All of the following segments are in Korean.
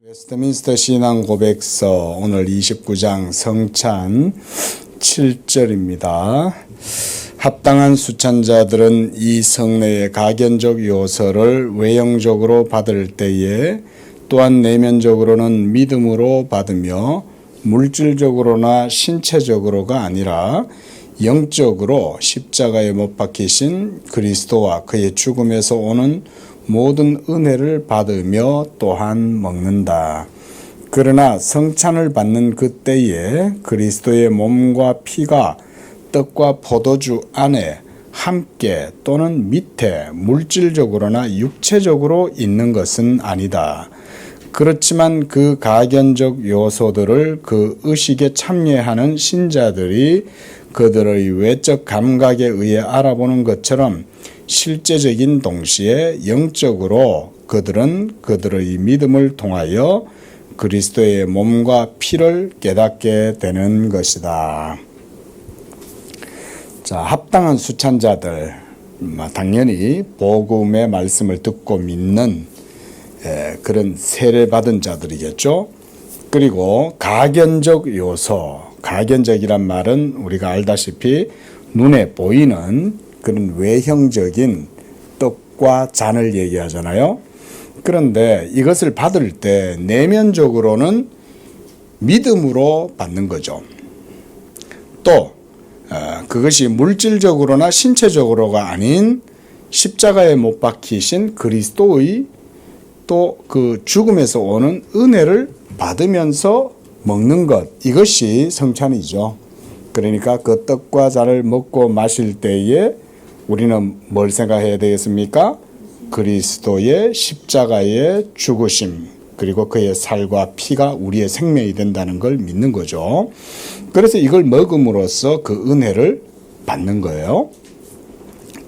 웨스트민스터 신앙 고백서 오늘 29장 성찬 7절입니다. 합당한 수찬자들은 이 성례의 가견적 요소를 외형적으로 받을 때에 또한 내면적으로는 믿음으로 받으며 물질적으로나 신체적으로가 아니라 영적으로 십자가에 못 박히신 그리스도와 그의 죽음에서 오는 모든 은혜를 받으며 또한 먹는다. 그러나 성찬을 받는 그때에 그리스도의 몸과 피가 떡과 포도주 안에 함께 또는 밑에 물질적으로나 육체적으로 있는 것은 아니다. 그렇지만 그 가견적 요소들을 그 의식에 참여하는 신자들이 그들의 외적 감각에 의해 알아보는 것처럼 실제적인 동시에 영적으로 그들은 그들의 믿음을 통하여 그리스도의 몸과 피를 깨닫게 되는 것이다. 자, 합당한 수찬자들, 당연히 복음의 말씀을 듣고 믿는 그런 세례받은 자들이겠죠. 그리고 가견적 요소, 가견적이란 말은 우리가 알다시피 눈에 보이는 그런 외형적인 떡과 잔을 얘기하잖아요. 그런데 이것을 받을 때 내면적으로는 믿음으로 받는 거죠. 또 그것이 물질적으로나 신체적으로가 아닌 십자가에 못 박히신 그리스도의 또 그 죽음에서 오는 은혜를 받으면서 먹는 것, 이것이 성찬이죠. 그러니까 그 떡과 잔을 먹고 마실 때에 우리는 뭘 생각해야 되겠습니까? 그리스도의 십자가의 죽으심, 그리고 그의 살과 피가 우리의 생명이 된다는 걸 믿는 거죠. 그래서 이걸 먹음으로써 그 은혜를 받는 거예요.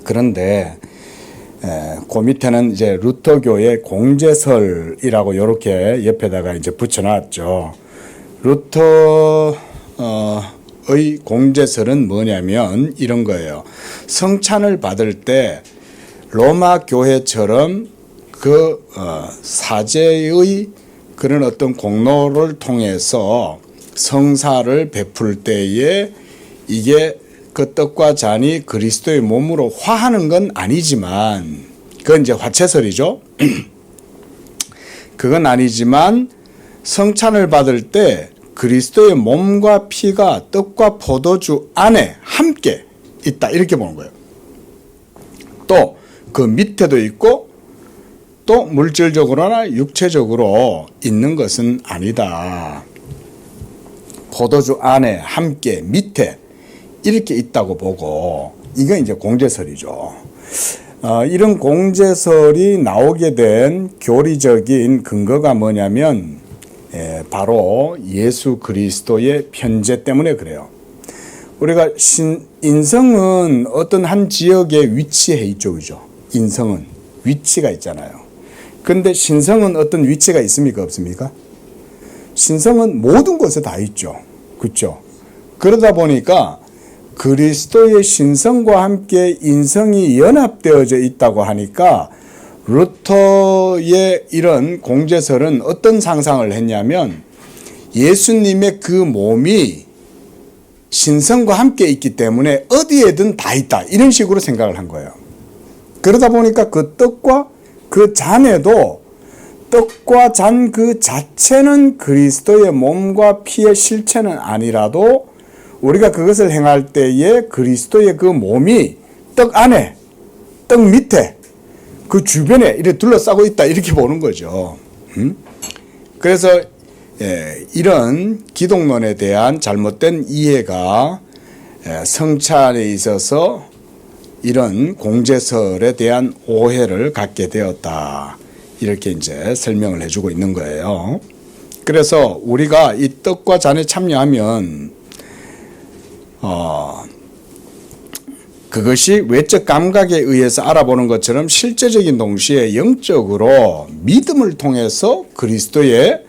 그런데 그 밑에는 이제 루터교의 공제설이라고 이렇게 옆에다가 이제 붙여놨죠. 루터의 공제설은 뭐냐면 이런 거예요. 성찬을 받을 때 로마 교회처럼 그 사제의 그런 어떤 공로를 통해서 성사를 베풀 때에 이게 그 떡과 잔이 그리스도의 몸으로 화하는 건 아니지만, 그건 이제 화채설이죠. 그건 아니지만 성찬을 받을 때 그리스도의 몸과 피가 떡과 포도주 안에 함께 있다, 이렇게 보는 거예요. 또 그 밑에도 있고 또 물질적으로나 육체적으로 있는 것은 아니다. 포도주 안에 함께 밑에 이렇게 있다고 보고, 이건 이제 공제설이죠. 이런 공제설이 나오게 된 교리적인 근거가 뭐냐면 바로 예수 그리스도의 편재 때문에 그래요. 우리가 인성은 어떤 한 지역에 위치해 있죠, 그죠? 인성은 위치가 있잖아요. 그런데 신성은 어떤 위치가 있습니까, 없습니까? 신성은 모든 곳에 다 있죠, 그렇죠? 그러다 보니까 그리스도의 신성과 함께 인성이 연합되어져 있다고 하니까 루터의 이런 공제설은 어떤 상상을 했냐면 예수님의 그 몸이 신성과 함께 있기 때문에 어디에든 다 있다, 이런 식으로 생각을 한 거예요. 그러다 보니까 그 떡과 그 잔에도 떡과 잔 그 자체는 그리스도의 몸과 피의 실체는 아니라도 우리가 그것을 행할 때에 그리스도의 그 몸이 떡 안에, 떡 밑에, 그 주변에 이렇게 둘러싸고 있다, 이렇게 보는 거죠. 그래서 이런 기독론에 대한 잘못된 이해가 성찬에 있어서 이런 공제설에 대한 오해를 갖게 되었다, 이렇게 이제 설명을 해주고 있는 거예요. 그래서 우리가 이 떡과 잔에 참여하면 그것이 외적 감각에 의해서 알아보는 것처럼 실제적인 동시에 영적으로 믿음을 통해서 그리스도의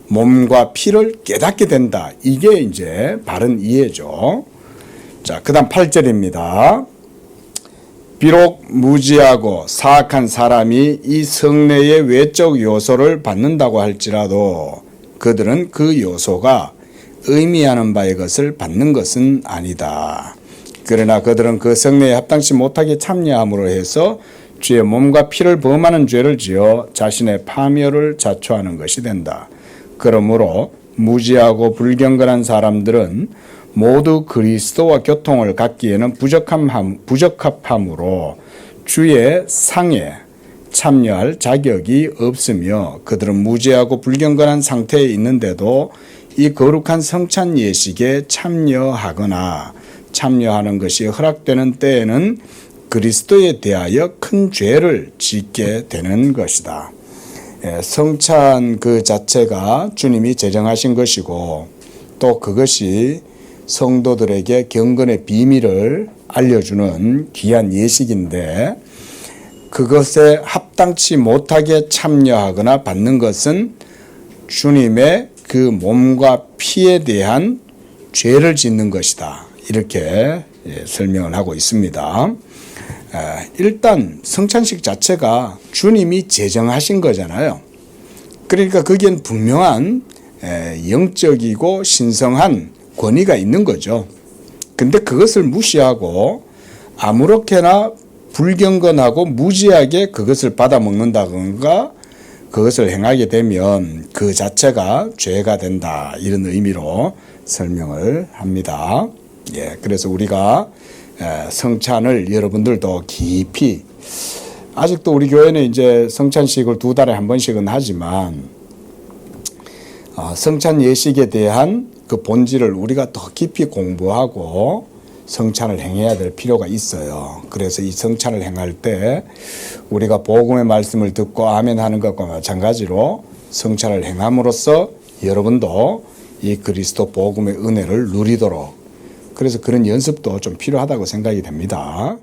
몸과 피를 깨닫게 된다, 이게 이제 바른 이해죠. 자, 그 다음 8절입니다. 비록 무지하고 사악한 사람이 이 성례의 외적 요소를 받는다고 할지라도 그들은 그 요소가 의미하는 바의 것을 받는 것은 아니다. 그러나 그들은 그 성례에 합당치 못하게 참여함으로 해서 주의 몸과 피를 범하는 죄를 지어 자신의 파멸을 자초하는 것이 된다. 그러므로 무지하고 불경건한 사람들은 모두 그리스도와 교통을 갖기에는 부적합함으로 주의 상에 참여할 자격이 없으며 그들은 무지하고 불경건한 상태에 있는데도 이 거룩한 성찬 예식에 참여하는 것이 허락되는 때에는 그리스도에 대하여 큰 죄를 짓게 되는 것이다. 성찬 그 자체가 주님이 제정하신 것이고 또 그것이 성도들에게 경건의 비밀을 알려주는 귀한 예식인데 그것에 합당치 못하게 참여하거나 받는 것은 주님의 그 몸과 피에 대한 죄를 짓는 것이다. 이렇게 설명을 하고 있습니다. 일단 성찬식 자체가 주님이 제정하신 거잖아요. 그러니까 거기엔 분명한 영적이고 신성한 권위가 있는 거죠. 근데 그것을 무시하고 아무렇게나 불경건하고 무지하게 그것을 받아먹는다든가 그것을 행하게 되면 그 자체가 죄가 된다. 이런 의미로 설명을 합니다. 그래서 우리가 성찬을 여러분들도 깊이 아직도 우리 교회는 이제 성찬식을 2달에 한 번씩은 하지만 성찬 예식에 대한 그 본질을 우리가 더 깊이 공부하고 성찬을 행해야 될 필요가 있어요. 그래서 이 성찬을 행할 때 우리가 복음의 말씀을 듣고 아멘 하는 것과 마찬가지로 성찬을 행함으로써 여러분도 이 그리스도 복음의 은혜를 누리도록 그래서 그런 연습도 좀 필요하다고 생각이 됩니다.